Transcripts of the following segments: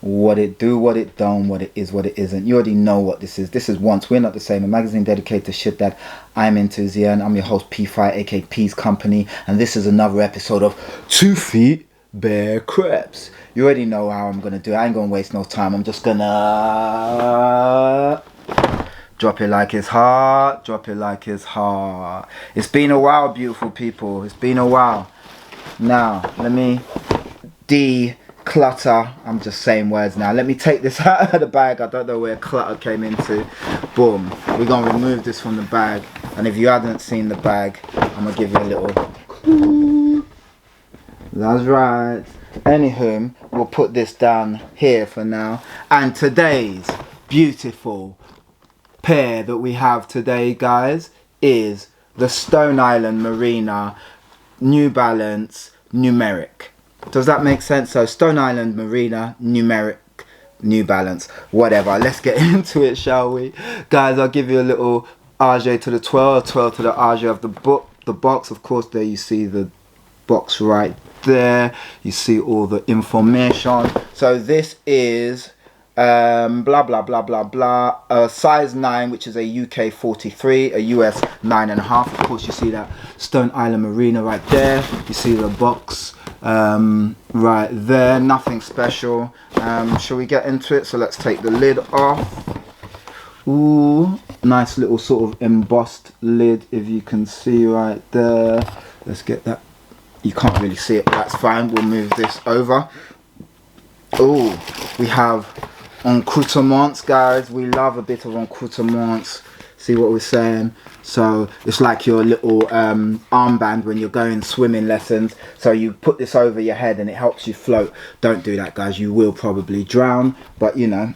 What it do, what it don't, what it is, what it isn't. You already know what this is. This is Once We're Not the Same, a magazine dedicated to shit that I'm into. Zian. I'm your host P5, aka P's Company, and this is another episode of 2 Feet Bare Creps. You already know how I'm gonna do it. I ain't gonna waste no time. I'm just gonna drop it like it's hot. Drop it like it's hot. It's been a while, beautiful people. It's been a while. Now, let me declutter. I'm just saying words now. Let me take this out of the bag. I don't know where clutter came into. Boom. We're going to remove this from the bag. And if you hadn't seen the bag, I'm going to give you a little clue. That's right. Anywho, we'll put this down here for now. And today's beautiful pair that we have today, guys, is the Stone Island Marina New Balance Numeric. Does that make sense? So Stone Island Marina Numeric New Balance, whatever. Let's get into it, shall we? Guys, I'll give you a little RJ to the 12 to the RJ of the box. Of course, there you see the box right there. You see all the information. So this is blah blah blah blah blah, size 9, which is a UK 43, a US 9.5. Of course, you see that Stone Island Marina right there. You see the box right there. Nothing special. Shall we get into it? So let's take the lid off. Ooh, nice little sort of embossed lid, if you can see right there. Let's get that. You can't really see it, but that's fine. We'll move this over. Ooh, we have accoutrements, guys. We love a bit of accoutrements. See what we're saying? So it's like your little armband when you're going swimming lessons. So you put this over your head and it helps you float. Don't do that, guys. You will probably drown. But you know,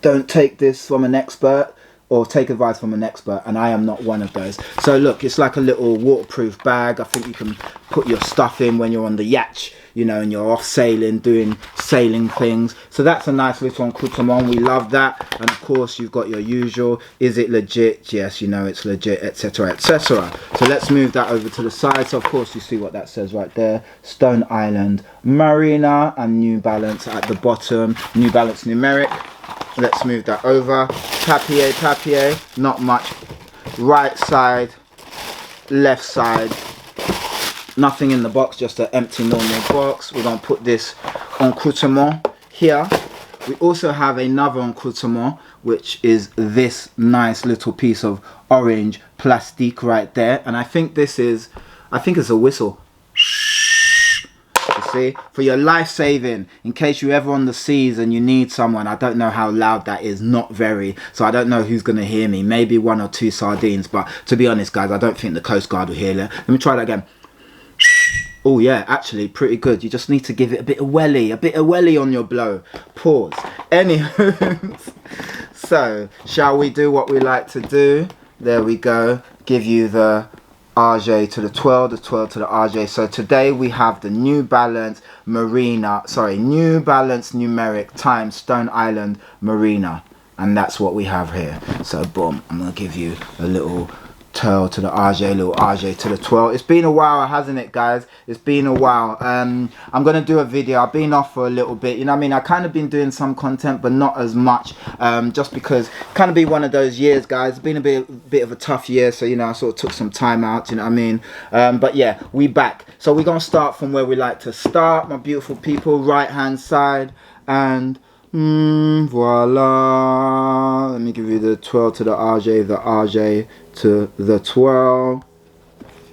don't take this from an expert, or take advice from an expert, and I am not one of those. So look, it's like a little waterproof bag. I think you can put your stuff in when you're on the yacht, you know, and you're off sailing, doing sailing things. So that's a nice little accoutrement. We love that. And of course, you've got your usual. Is it legit? Yes, you know it's legit, etc, etc. So let's move that over to the side. So of course, you see what that says right there. Stone Island Marina and New Balance at the bottom. New Balance Numeric. Let's move that over. Papier, not much. Right side, left side. Nothing in the box, just an empty normal box. We're going to put this accoutrement here. We also have another accoutrement, which is this nice little piece of orange plastic right there. And I think this is, it's a whistle. You see, for your life saving, in case you're ever on the seas and you need someone. I don't know how loud that is, not very, so I don't know who's gonna hear me. Maybe 1 or 2 sardines, but to be honest, guys, I don't think the Coast Guard will hear that. Let me try that again. Oh yeah, actually pretty good. You just need to give it a bit of welly on your blow. Pause. Anywho, so shall we do what we like to do? There we go. Give you the RJ to the 12 to the RJ. So today we have the New Balance Marina, New Balance Numeric times Stone Island Marina, and that's what we have here. So boom, I'm gonna give you a little 12 to the RJ, little RJ to the 12. It's been a while, hasn't it, guys? It's been a while. I'm gonna do a video. I've been off for a little bit, you know what I mean? I kind of been doing some content, but not as much, just because kind of be one of those years, guys. It's been a bit of a tough year, so you know, I sort of took some time out, you know what I mean? But yeah, we back. So we're gonna start from where we like to start, my beautiful people. Right hand side, and voila. Let me give you the 12 to the RJ to the 12,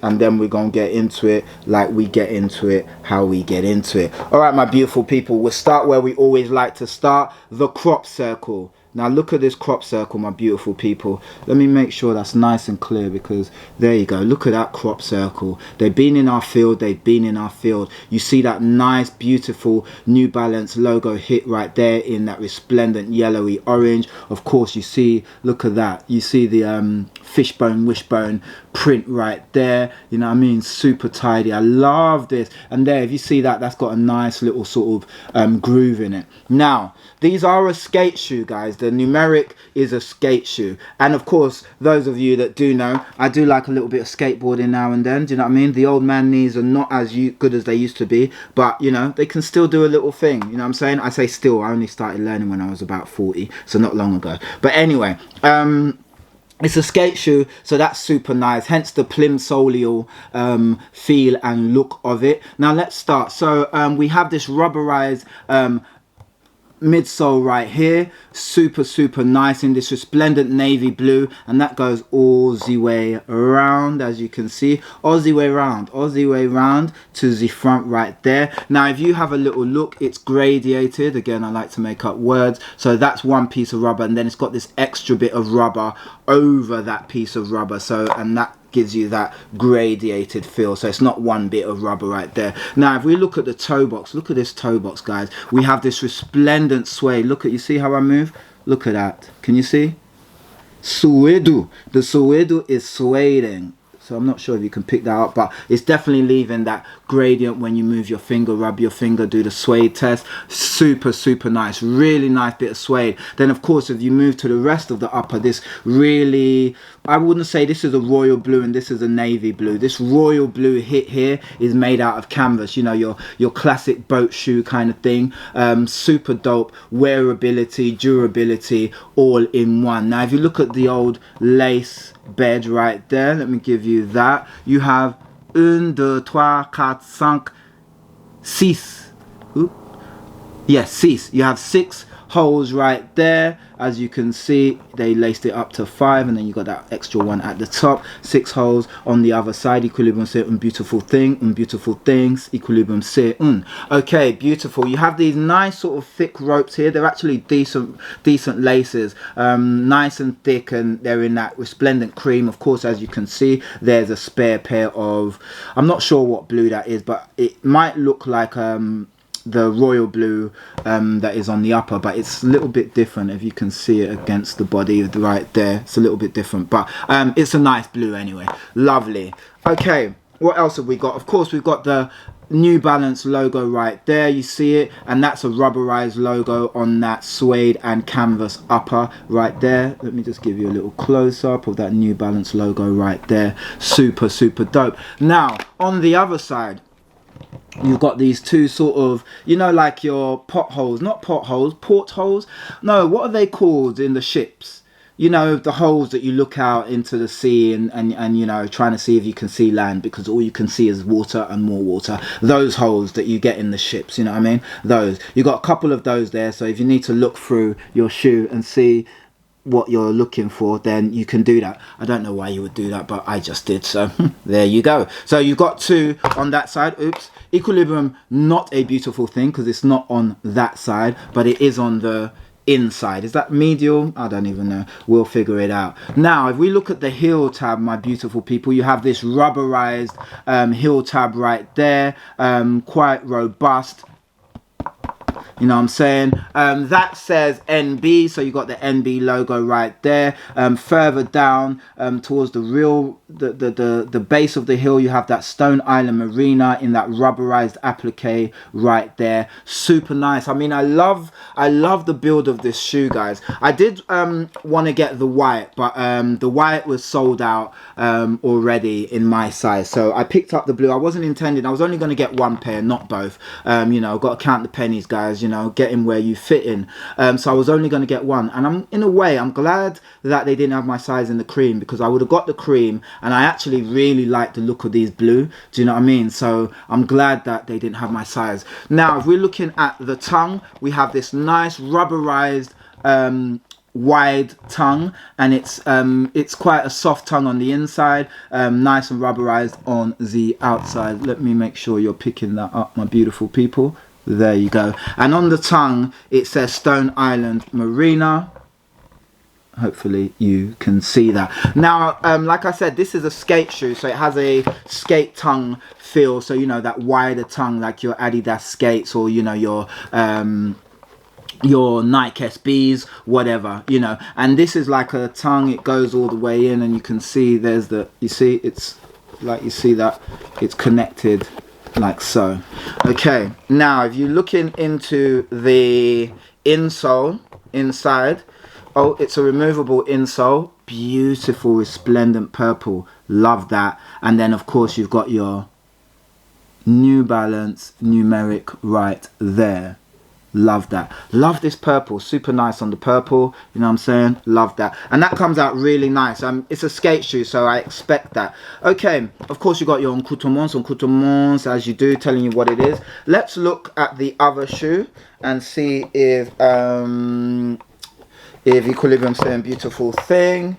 and then we're gonna get into it like we get into it, how we get into it. All right, my beautiful people, we'll start where we always like to start, the crop circle. Now look at this crop circle, my beautiful people. Let me make sure that's nice and clear, because there you go. Look at that crop circle. They've been in our field. You see that nice, beautiful New Balance logo hit right there in that resplendent yellowy orange. Of course, you see, look at that. You see the fishbone, wishbone print right there. You know what I mean? Super tidy. I love this. And there, if you see that, that's got a nice little sort of groove in it. Now, these are a skate shoe, guys. the Numeric is a skate shoe. And of course, those of you that do know, I do like a little bit of skateboarding now and then. Do you know what I mean? The old man knees are not as good as they used to be, but you know, they can still do a little thing. You know what I'm saying? I say still, I only started learning when I was about 40, so not long ago. But anyway, it's a skate shoe, so that's super nice, hence the plimsollial feel and look of it. Now let's start. So we have this rubberized midsole right here, super nice in this resplendent navy blue, and that goes all the way around, as you can see, all the way around to the front right there. Now if you have a little look, it's gradiated. Again, I like to make up words. So that's one piece of rubber, and then it's got this extra bit of rubber over that piece of rubber, so, and that gives you that gradiated feel. So it's not one bit of rubber right there. Now if we look at the toe box, look at this toe box, guys. We have this resplendent suede. Look at, you see how I move? Look at that. Can you see? Suedu. The suedu is sueding. So I'm not sure if you can pick that up, but it's definitely leaving that gradient when you move your finger, rub your finger, do the suede test. Super nice, really nice bit of suede. Then of course, if you move to the rest of the upper, this really, I wouldn't say this is a royal blue and this is a navy blue. This royal blue hit here is made out of canvas, you know, your classic boat shoe kind of thing. Super dope, wearability, durability, all in one. Now if you look at the old lace bed right there, let me give you that. You have 1, 2, 3, 4, 5, 6. Yes, 6. You have 6 holes right there. As you can see, they laced it up to 5, and then you got that extra one at the top. 6 holes on the other side. Equilibrium say beautiful thing, beautiful things. Equilibrium say Okay, beautiful. You have these nice sort of thick ropes here. They're actually decent laces, nice and thick, and they're in that resplendent cream. Of course, as you can see, there's a spare pair of, I'm not sure what blue that is, but it might look like the royal blue that is on the upper, but it's a little bit different. If you can see it against the body right there, it's a little bit different, but it's a nice blue anyway. Lovely. Okay, what else have we got? Of course, we've got the New Balance logo right there, you see it, and that's a rubberized logo on that suede and canvas upper right there. Let me just give you a little close-up of that New Balance logo right there. Super dope. Now on the other side, you've got these two sort of, you know, like your potholes, not potholes, portholes. No, what are they called in the ships? You know, the holes that you look out into the sea and you know, trying to see if you can see land, because all you can see is water and more water. Those holes that you get in the ships, you know what I mean? Those. You got a couple of those there, so if you need to look through your shoe and see what you're looking for, then you can do that. I don't know why you would do that, but I just did, so there you go. So you've got 2 on that side. Oops. Equilibrium, not a beautiful thing because it's not on that side, but it is on the inside. Is that medial? I don't even know. We'll figure it out. Now if we look at the heel tab, my beautiful people, you have this rubberized heel tab right there, quite robust. You know what I'm saying? That says NB, so you got the NB logo right there. Further down towards the real, the base of the hill, you have that Stone Island Marina in that rubberized applique right there. Super nice. I mean, I love the build of this shoe, guys. I did want to get the white, but the white was sold out already in my size, so I picked up the blue. I wasn't intending, I was only going to get 1 pair, not both. You know, got to count the pennies, guys. You know, get in where you fit in. So I was only going to get 1, and in a way I'm glad that they didn't have my size in the cream, because I would have got the cream, and I actually really like the look of these blue. Do you know what I mean? So I'm glad that they didn't have my size. Now if we're looking at the tongue, we have this nice rubberized wide tongue, and it's quite a soft tongue on the inside, nice and rubberized on the outside. Let me make sure you're picking that up, my beautiful people. There you go. And on the tongue it says Stone Island Marina. Hopefully you can see that. Now like I said, this is a skate shoe, so it has a skate tongue feel, so you know, that wider tongue like your Adidas skates, or you know, your Nike SBs, whatever, you know. And this is like a tongue, it goes all the way in, and you can see there's the, you see, it's like, you see that it's connected like so. Okay, now if you're looking into the insole, inside. Oh, it's a removable insole. Beautiful, resplendent purple. Love that. And then, of course, you've got your New Balance Numeric right there. Love that. Love this purple. Super nice on the purple. You know what I'm saying? Love that. And that comes out really nice. It's a skate shoe, so I expect that. Okay. Of course, you got your encoutrements, as you do, telling you what it is. Let's look at the other shoe and see if Equilibrium saying beautiful thing.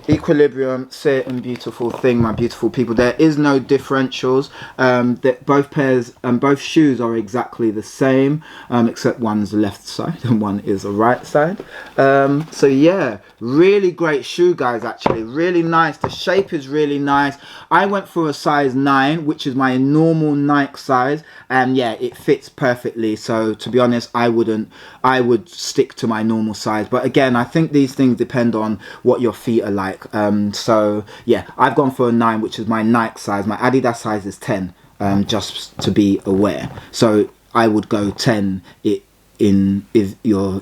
Equilibrium certain beautiful thing, my beautiful people. There is no differentials. That both pairs and both shoes are exactly the same, except one's the left side and one is the right side. So yeah, really great shoe, guys. Actually really nice. The shape is really nice. I went for a size 9, which is my normal Nike size, and yeah, it fits perfectly. So to be honest, I would stick to my normal size, but again, I think these things depend on what your feet are like. So yeah, I've gone for a 9, which is my Nike size. My Adidas size is 10, just to be aware. So I would go 10 if your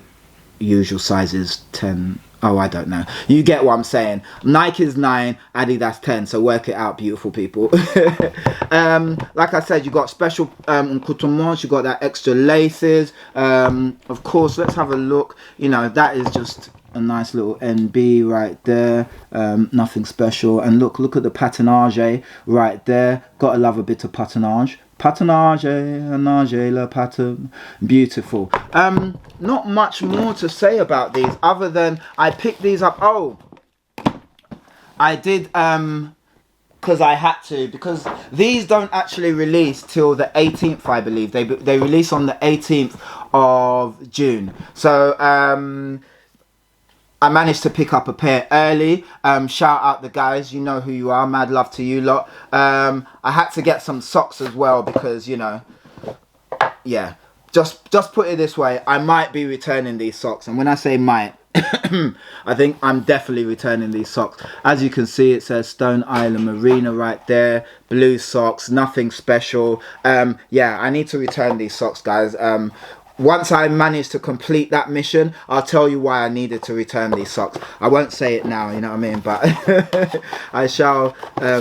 usual size is 10. Oh, I don't know. You get what I'm saying. Nike is 9, Adidas 10. So work it out, beautiful people. Like I said, you got special accoutrements. You got that extra laces. Of course, let's have a look. You know, that is just a nice little NB right there. Nothing special. And look at the patinage right there. Gotta love a bit of patinage. Le pattern. Beautiful. Not much more to say about these other than I picked these up. Oh, I did because I had to, because these don't actually release till the 18th, I believe. They release on the 18th of June. So I managed to pick up a pair early. Shout out the guys, you know who you are. Mad love to you lot. I had to get some socks as well because, you know, yeah. Just put it this way, I might be returning these socks. And when I say might, I think I'm definitely returning these socks. As you can see, it says Stone Island Marina right there. Blue socks, nothing special. Yeah, I need to return these socks, guys. Once I manage to complete that mission, I'll tell you why I needed to return these socks. I won't say it now, you know what I mean? But I shall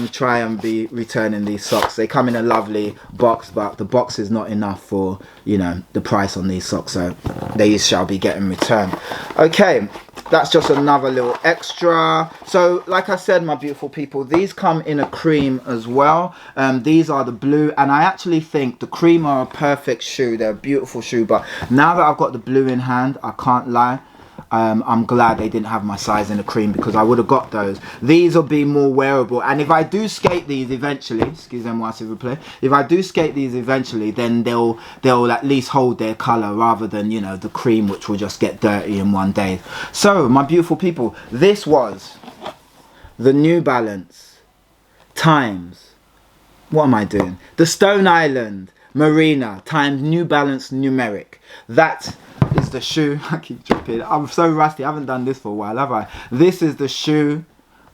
try and be returning these socks. They come in a lovely box, but the box is not enough for, you know, the price on these socks. So they shall be getting returned. Okay, that's just another little extra. So like I said, my beautiful people, these come in a cream as well. These are the blue, and I actually think the cream are a perfect shoe. They're a beautiful shoe, but now that I've got the blue in hand, I can't lie, I'm glad they didn't have my size in the cream, because I would have got those. These will be more wearable, and if I do skate these eventually, excusez-moi s'il vous plaît, if I do skate these eventually, then they'll at least hold their color, rather than, you know, the cream, which will just get dirty in one day. So my beautiful people, this was the New Balance times, what am I doing, the Stone Island Marina times New Balance Numeric. That is the shoe. I keep tripping. I'm so rusty. I haven't done this for a while, have I? This is the shoe.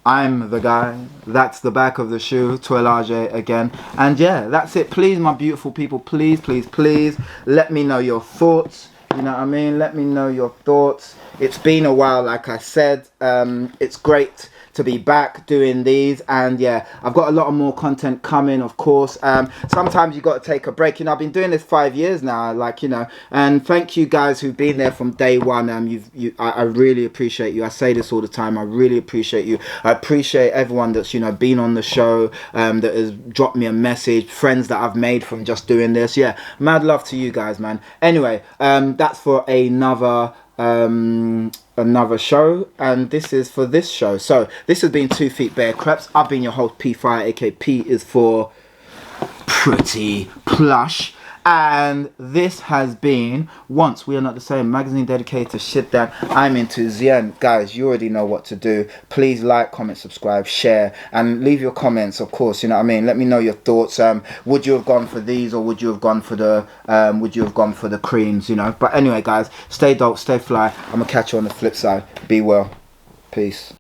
I'm the guy. That's the back of the shoe. Toilage again. And yeah, that's it. Please, my beautiful people, please, please, please, let me know your thoughts. You know what I mean? Let me know your thoughts. It's been a while, like I said. It's great to be back doing these, and yeah, I've got a lot of more content coming, of course. Sometimes you got to take a break. You know, I've been doing this 5 years now, like, you know, and thank you guys who've been there from day one. I really appreciate you. I say this all the time. I really appreciate you. I appreciate everyone that's, you know, been on the show, that has dropped me a message, friends that I've made from just doing this. Yeah, mad love to you guys, man. Anyway, that's for another show, and this is for this show. So this has been 2 Feet Bare Creps. I've been your host, P Fire, aka P is for pretty plush, and this has been Once We Are Not the Same, magazine dedicated to shit that I'm into. Zien, guys, you already know what to do. Please like, comment, subscribe, share, and leave your comments, of course. You know what I mean? Let me know your thoughts. Would you have gone for these, or would you have gone for the creams? You know. But anyway, guys, stay dope, stay fly. I'm gonna catch you on the flip side. Be well. Peace.